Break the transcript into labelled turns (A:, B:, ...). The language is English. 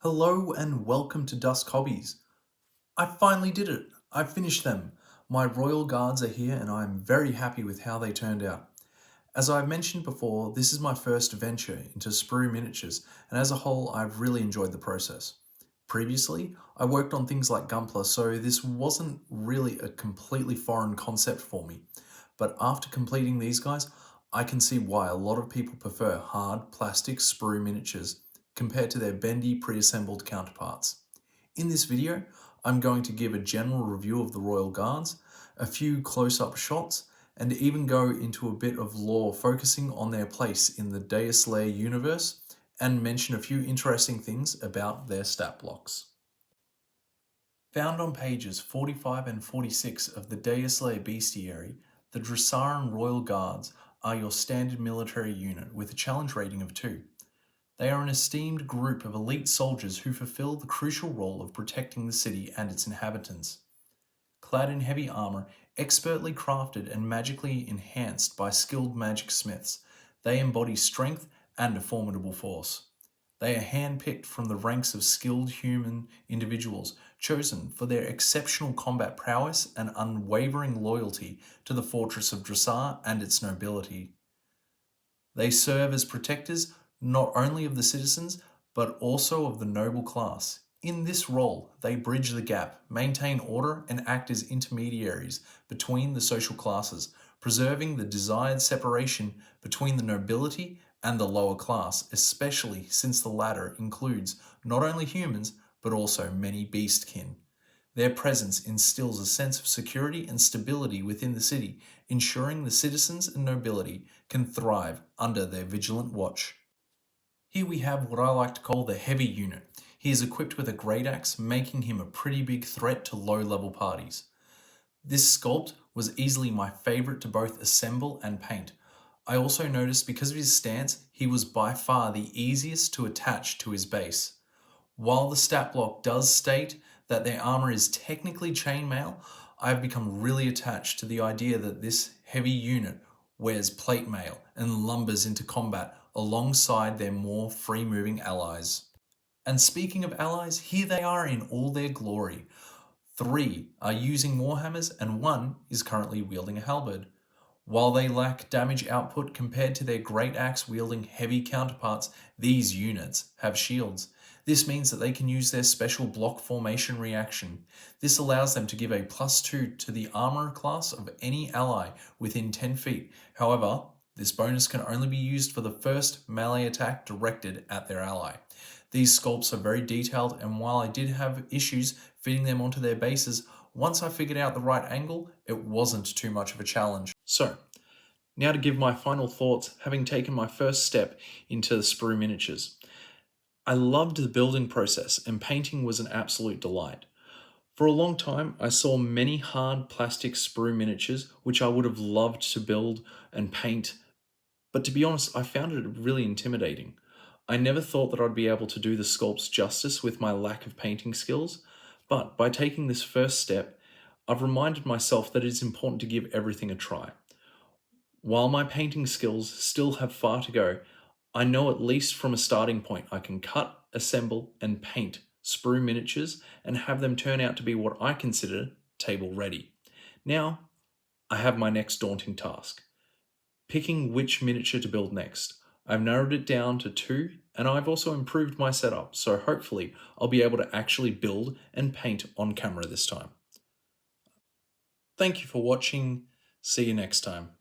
A: Hello and welcome to Dusk Hobbies. I finally did it. I finished them. My Royal Guards are here and I am very happy with how they turned out. As I've mentioned before, this is my first venture into sprue miniatures, and as a whole, I've really enjoyed the process. Previously, I worked on things like Gunpla, so this wasn't really a completely foreign concept for me. But after completing these guys, I can see why a lot of people prefer hard plastic sprue miniatures compared to their bendy pre-assembled counterparts. In this video, I'm going to give a general review of the Royal Guards, a few close-up shots, and even go into a bit of lore focusing on their place in the Deuslair universe, and mention a few interesting things about their stat blocks. Found on pages 45 and 46 of the Deuslair Bestiary, the Dressaran Royal Guards are your standard military unit with a challenge rating of 2. They are an esteemed group of elite soldiers who fulfill the crucial role of protecting the city and its inhabitants. Clad in heavy armor, expertly crafted and magically enhanced by skilled magic smiths, they embody strength and a formidable force. They are handpicked from the ranks of skilled human individuals, chosen for their exceptional combat prowess and unwavering loyalty to the fortress of Dressar and its nobility. They serve as protectors not only of the citizens, but also of the noble class. In this role, they bridge the gap, maintain order, and act as intermediaries between the social classes, preserving the desired separation between the nobility and the lower class, especially since the latter includes not only humans, but also many beastkin. Their presence instills a sense of security and stability within the city, ensuring the citizens and nobility can thrive under their vigilant watch. Here we have what I like to call the heavy unit. He is equipped with a great axe, making him a pretty big threat to low-level parties. This sculpt was easily my favourite to both assemble and paint. I also noticed because of his stance, he was by far the easiest to attach to his base. While the stat block does state that their armor is technically chainmail, I have become really attached to the idea that this heavy unit wears plate mail and lumbers into combat alongside their more free-moving allies. And speaking of allies, here they are in all their glory. 3 are using warhammers and 1 is currently wielding a halberd. While they lack damage output compared to their great axe wielding heavy counterparts, these units have shields. This means that they can use their special block formation reaction. This allows them to give a +2 to the armor class of any ally within 10 feet. However, this bonus can only be used for the first melee attack directed at their ally. These sculpts are very detailed, and while I did have issues fitting them onto their bases, once I figured out the right angle, it wasn't too much of a challenge. So, now to give my final thoughts, having taken my first step into the sprue miniatures. I loved the building process, and painting was an absolute delight. For a long time, I saw many hard plastic sprue miniatures which I would have loved to build and paint, but to be honest, I found it really intimidating. I never thought that I'd be able to do the sculpts justice with my lack of painting skills, but by taking this first step, I've reminded myself that it is important to give everything a try. While my painting skills still have far to go, I know at least from a starting point I can cut, assemble, and paint sprue miniatures and have them turn out to be what I consider table ready. Now, I have my next daunting task: picking which miniature to build next. I've narrowed it down to 2, and I've also improved my setup, so hopefully I'll be able to actually build and paint on camera this time. Thank you for watching. See you next time.